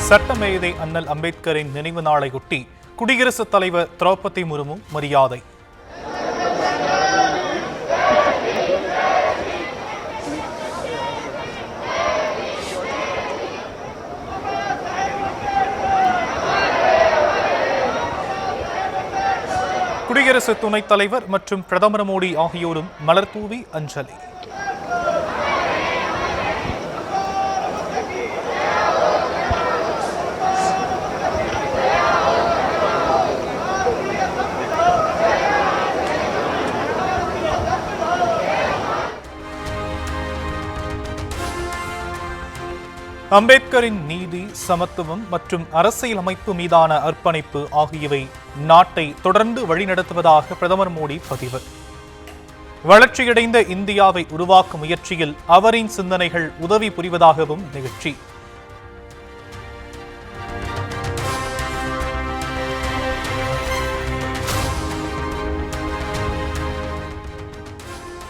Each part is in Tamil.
சட்டமேதை அண்ணல் அம்பேத்கரின் நினைவு நாளையொட்டி குடியரசுத் தலைவர் திரௌபதி முர்மு மரியாதை. குடியரசு துணைத் தலைவர் மற்றும் பிரதமர் மோடி ஆகியோரும் மலர்தூவி அஞ்சலி. அம்பேத்கரின் நீதி, சமத்துவம் மற்றும் அரசியல் அமைப்பு மீதான அர்ப்பணிப்பு ஆகியவை நாட்டை தொடர்ந்து வழிநடத்துவதாக பிரதமர் மோடி பதிவு. வளர்ச்சியடைந்த இந்தியாவை உருவாக்கும் முயற்சியில் அவரின் சிந்தனைகள் உதவி புரிவதாகவும் நிகழ்ச்சி.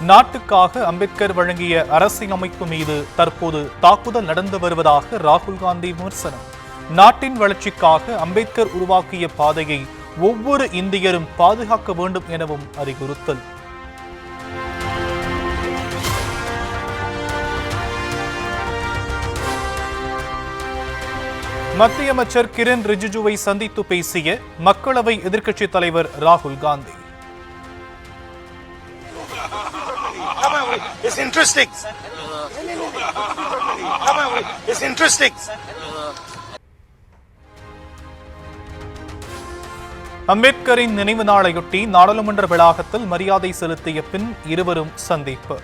நாட்டுக்காக அம்பேத்கர் வழங்கிய அரசியலமைப்பு மீது தற்போது தாக்குதல் நடந்து வருவதாக ராகுல் காந்தி விமர்சனம். நாட்டின் வளர்ச்சிக்காக அம்பேத்கர் உருவாக்கிய பாதையை ஒவ்வொரு இந்தியரும் பாதுகாக்க வேண்டும் எனவும் அறிவுறுத்தல். மத்திய அமைச்சர் கிரண் ரிஜிஜுவை சந்தித்து பேசிய மக்களவை எதிர்க்கட்சித் தலைவர் ராகுல் Gandhi. It's interesting. It's interesting. அம்பேத்கரின் நினைவு நாளையொட்டி நாடாளுமன்ற வளாகத்தில் மரியாதை செலுத்திய பின் இருவரும் சந்திப்பு.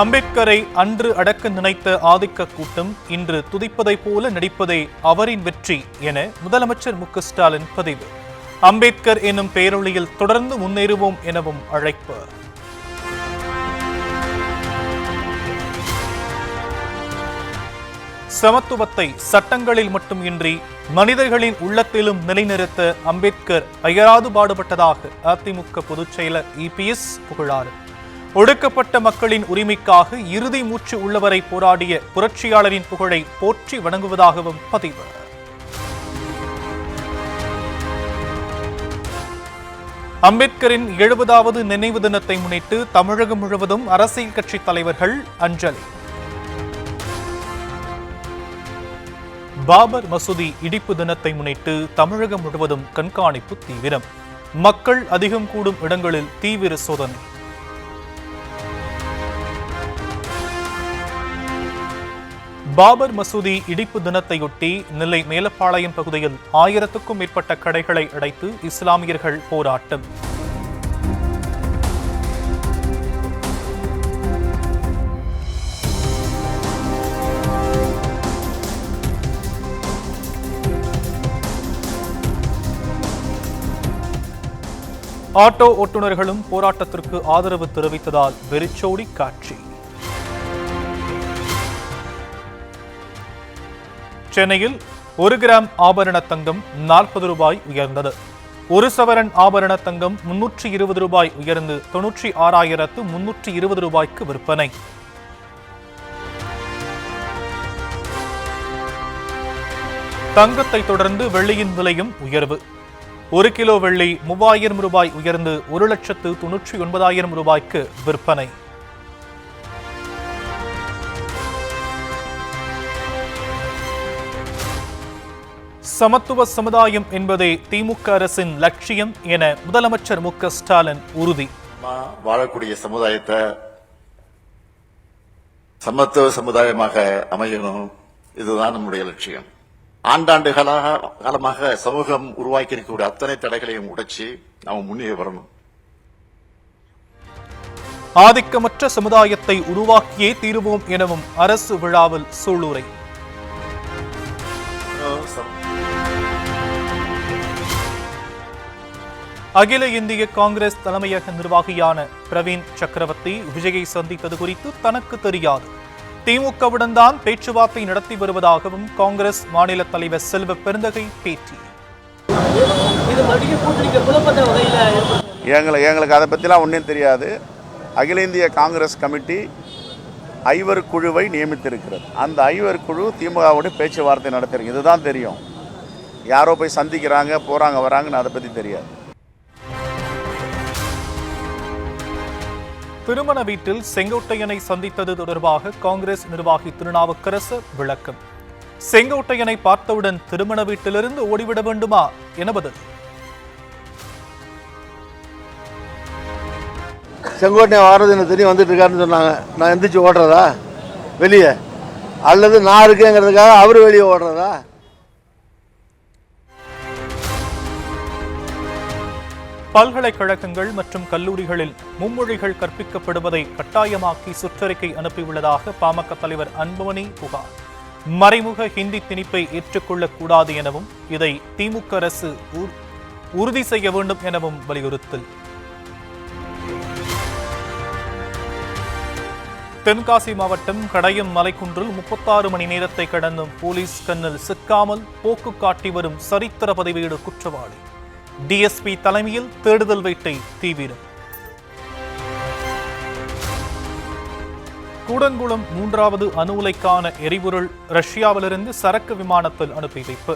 அம்பேத்கரை அன்று அடக்க நினைத்த ஆதிக்க கூட்டம் இன்று துதிப்பதை போல நடிப்பதே அவரின் வெற்றி என முதலமைச்சர் மு க ஸ்டாலின் பதிவு. அம்பேத்கர் எனும் பேரொளியில் தொடர்ந்து முன்னேறுவோம் எனவும் அழைப்பு. சமத்துவத்தை சட்டங்களில் மட்டுமின்றி மனிதர்களின் உள்ளத்திலும் நிலைநிறுத்த அம்பேத்கர் அயராது பாடுபட்டதாக அதிமுக பொதுச் செயலர் இபிஎஸ் புகழாரம். ஒடுக்கப்பட்ட மக்களின் உரிமைக்காக இறுதி மூச்சு உள்ளவரை போராடிய புரட்சியாளரின் புகழை போற்றி வணங்குவதாகவும் பதிவு. அம்பேத்கரின் 70வது நினைவு தினத்தை முன்னிட்டு தமிழகம் முழுவதும் அரசியல் கட்சி தலைவர்கள் அஞ்சலி. பாபர் மசூதி இடிப்பு தினத்தை முன்னிட்டு தமிழகம் முழுவதும் கண்காணிப்பு தீவிரம். மக்கள் அதிகம் கூடும் இடங்களில் தீவிர சோதனை. பாபர் மசூதி இடிப்பு தினத்தையொட்டி நெல்லை மேலப்பாளையம் பகுதியில் 1000க்கும் மேற்பட்ட கடைகளை அடைத்து இஸ்லாமியர்கள் போராட்டம். ஆட்டோ ஓட்டுநர்களும் போராட்டத்திற்கு ஆதரவு தெரிவித்ததால் வெறிச்சோடி காட்சி. சென்னையில் 1 கிராம் ஆபரண தங்கம் 40 ரூபாய் உயர்ந்தது. 1 சவரன் ஆபரண தங்கம் 320 ரூபாய் உயர்ந்து 96,320 ரூபாய்க்கு விற்பனை. தங்கத்தை தொடர்ந்து வெள்ளியின் விலையும் உயர்வு. 1 கிலோ வெள்ளி 3000 ரூபாய் உயர்ந்து 1,99,000 ரூபாய்க்கு விற்பனை. சமத்துவ சமுதாயம் என்பதே திமுக அரசின் லட்சியம் என முதலமைச்சர் மு க ஸ்டாலின் உறுதி. வாழக்கூடிய சமுதாயத்தை சமத்துவ சமுதாயமாக அமையணும், இதுதான் நம்முடைய லட்சியம். ஆண்டாண்டு காலமாக சமூகம் உருவாக்கி இருக்கக்கூடிய அத்தனை தடைகளையும் உடைச்சி நாம் முன்னேறி வரணும். ஆதிக்கமற்ற சமுதாயத்தை உருவாக்கியே தீருவோம் எனவும் அரசு விழாவில் சூளுரை. அகில இந்திய காங்கிரஸ் தலைமையக நிர்வாகியான பிரவீன் சக்கரவர்த்தி விஜயை சந்தித்தது குறித்து தனக்கு தெரியாது. திமுகவுடன் தான் பேச்சுவார்த்தை நடத்தி வருவதாகவும் காங்கிரஸ் மாநில தலைவர் செல்வ பெருந்தகை பேட்டி. எங்களுக்கு அதை பற்றிலாம் ஒன்றும் தெரியாது. அகில இந்திய காங்கிரஸ் கமிட்டி ஐவர் குழுவை நியமித்திருக்கிறது. அந்த ஐவர் குழு திமுகவோட பேச்சுவார்த்தை நடத்திருக்கு. இதுதான் தெரியும். யாரோ போய் சந்திக்கிறாங்க, போகிறாங்க, வராங்கன்னு அதை பற்றி தெரியாது. திருமண வீட்டில் செங்கோட்டையனை சந்தித்தது தொடர்பாக காங்கிரஸ் நிர்வாகி திருநாவுக்கரசர் விளக்கம். செங்கோட்டையனை பார்த்தவுடன் திருமண வீட்டிலிருந்து ஓடிவிட வேண்டுமா என பதில். செங்கோட்டையன் வாரது எனக்கு தெரியும், வந்துட்டு இருக்காருன்னு சொன்னாங்க. நான் எந்திரிச்சு ஓடுறதா வெளியே, அல்லது நான் இருக்கேங்கிறதுக்காக அவரு வெளியே ஓடுறதா? பல்கலைக்கழகங்கள் மற்றும் கல்லூரிகளில் மும்மொழிகள் கற்பிக்கப்படுவதை கட்டாயமாக்கி சுற்றறிக்கை அனுப்பியுள்ளதாக பாமக தலைவர் அன்புமணி புகார். மறைமுக ஹிந்தி திணிப்பை ஏற்றுக்கொள்ளக்கூடாது எனவும் இதை திமுக அரசு உறுதி செய்ய வேண்டும் எனவும் வலியுறுத்தல். தென்காசி மாவட்டம் கடையம் மலைக்குன்றில் 36 மணி நேரத்தை கடந்தும் போலீஸ் கண்ணில் சிக்காமல் போக்கு காட்டி வரும் சரித்திர பதிவேடு குற்றவாளி. டிஎஸ்பி தலைமையில் தேடுதல் வேட்டை தீவிரம். கூடங்குளம் 3வது அணு உலைக்கான எரிபொருள் ரஷ்யாவிலிருந்து சரக்கு விமானத்தில் அனுப்பி வைப்பு.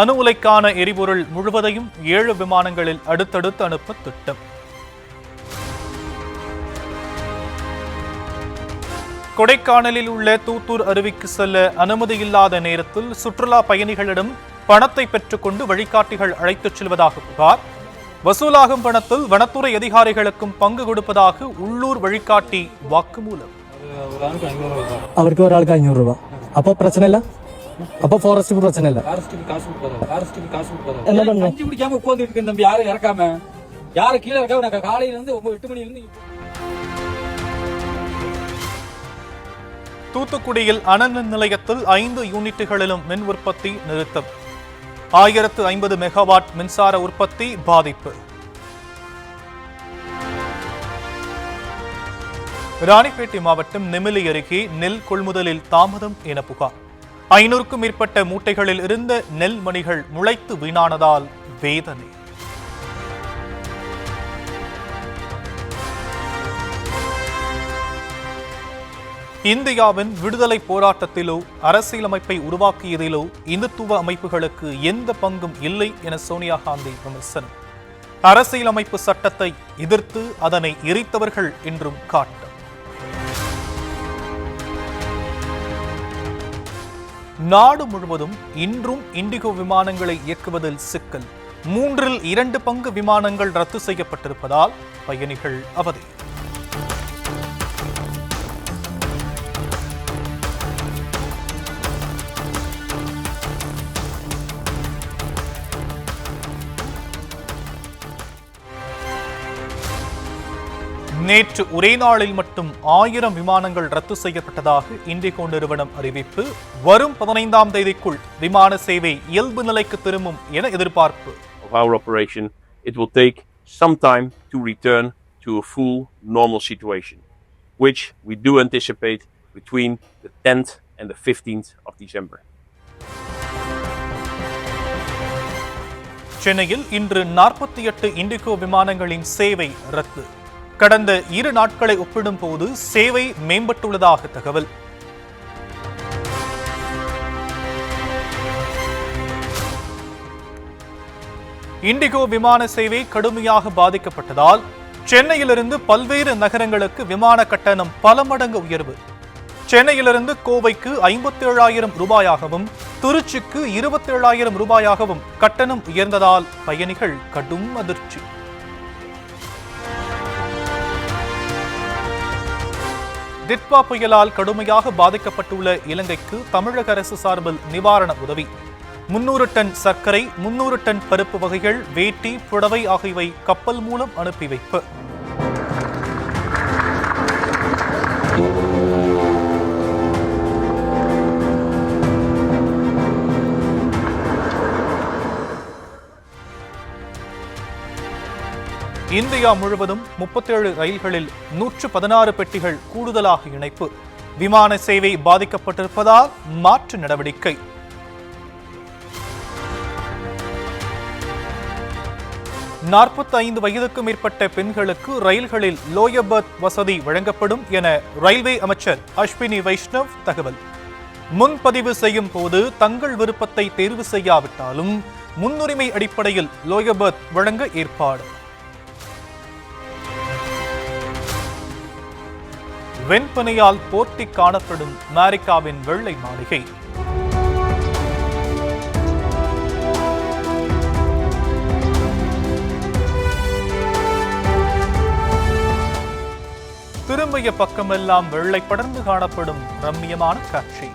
அணு உலைக்கான எரிபொருள் முழுவதையும் 7 விமானங்களில் அடுத்தடுத்து அனுப்ப திட்டம். கொடைக்கானலில் உள்ள தூத்தூர் அருவிக்கு செல்ல அனுமதி இல்லாத நேரத்தில் சுற்றுலா பயணிகளிடம் பணத்தை பெற்றுக்கொண்டு வழிகாட்டிகள் அழைத்துச் செல்வதாக புகார். வசூலாகும் பணத்தில் வனத்துறை அதிகாரிகளுக்கும் பங்கு கொடுப்பதாக உள்ளூர் வழிகாட்டி வாக்குமூலம். அவருக்கு ஒரு ஆளுக்கு 500 ரூபாய். அப்போ பிரச்சனை இல்ல, அப்போ ஃபாரஸ்ட்டுக்கு பிரச்சனை இல்ல. என்ன பண்ண கஞ்சி குடிக்காம உட்கார்ந்து இருக்கு தம்பி, யாரும் இறக்காம, யாரும் கீழே இருக்காம. நாங்க காலையில இருந்து 8 மணில இருந்து. தூத்துக்குடியில் அனல் நிலையத்தில் 5 யூனிட்டுகளிலும் மின் உற்பத்தி நிறுத்தம். 1050 மெகாவாட் மின்சார உற்பத்தி பாதிப்பு. ராணிப்பேட்டை மாவட்டம் நெமிலி அருகே நெல் கொள்முதலில் தாமதம் என புகார். 500க்கும் மேற்பட்ட மூட்டைகளில் இருந்த நெல் மணிகள் முளைத்து வீணானதால் வேதனை. இந்தியாவின் விடுதலை போராட்டத்திலோ அரசியலமைப்பை உருவாக்கியதிலோ இந்துத்துவ அமைப்புகளுக்கு எந்த பங்கும் இல்லை என சோனியா காந்தி விமர்சனம். அரசியலமைப்பு சட்டத்தை எதிர்த்து அதனை எரித்தவர்கள் என்றும் காட்டம். நாடு முழுவதும் இன்றும் இண்டிகோ விமானங்களை இயக்குவதில் சிக்கல். 3இல் 2 பங்கு விமானங்கள் ரத்து செய்யப்பட்டிருப்பதால் பயணிகள் அவதி. நேற்று ஒரே நாளில் மட்டும் 1000 விமானங்கள் ரத்து செய்யப்பட்டதாக இண்டிகோ நிறுவனம் அறிவிப்பு. வரும் 15ஆம் தேதிக்குள் விமான சேவை இயல்பு நிலைக்கு திரும்பும் என எதிர்பார்ப்பு. Our operation, it will take some time to return to a full normal situation, which we do anticipate between the 10th and the 15th of December. சென்னையில் இன்று 48 இண்டிகோ விமானங்களின் சேவை ரத்து. கடந்த 2 நாட்களை ஒப்பிடும் போது சேவை மேம்பட்டுள்ளதாக தகவல். இண்டிகோ விமான சேவை கடுமையாக பாதிக்கப்பட்டதால் சென்னையிலிருந்து பல்வேறு நகரங்களுக்கு விமான கட்டணம் பல மடங்கு உயர்வு. சென்னையிலிருந்து கோவைக்கு 57,000 ரூபாயாகவும் திருச்சிக்கு 27,000 ரூபாயாகவும் கட்டணம் உயர்ந்ததால் பயணிகள் கடும் அதிர்ச்சி. டிட்வா புயலால் கடுமையாக பாதிக்கப்பட்டுள்ள இலங்கைக்கு தமிழக அரசு சார்பில் நிவாரண உதவி. 300 டன் சர்க்கரை, 300 டன் பருப்பு வகைகள், வேட்டி, புடவை ஆகியவை கப்பல் மூலம் அனுப்பி வைப்பு. இந்தியா முழுவதும் 37 ரயில்களில் 116 பெட்டிகள் கூடுதலாக இணைப்பு. விமான சேவை பாதிக்கப்பட்டிருப்பதால் மாற்று நடவடிக்கை. 45 வயதுக்கு மேற்பட்ட பெண்களுக்கு ரயில்களில் லோயர் பர்த் வசதி வழங்கப்படும் என ரயில்வே அமைச்சர் அஸ்வினி வைஷ்ணவ் தகவல். முன்பதிவு செய்யும் போது தங்கள் விருப்பத்தை தேர்வு செய்யாவிட்டாலும் முன்னுரிமை அடிப்படையில் லோயர் பர்த் வழங்க ஏற்பாடு. வெண்பனியால் போர்த்தி காணப்படும் அமெரிக்காவின் வெள்ளை மாளிகை. திரும்பிய பக்கமெல்லாம் வெள்ளை படர்ந்து காணப்படும் ரம்மியமான காட்சி.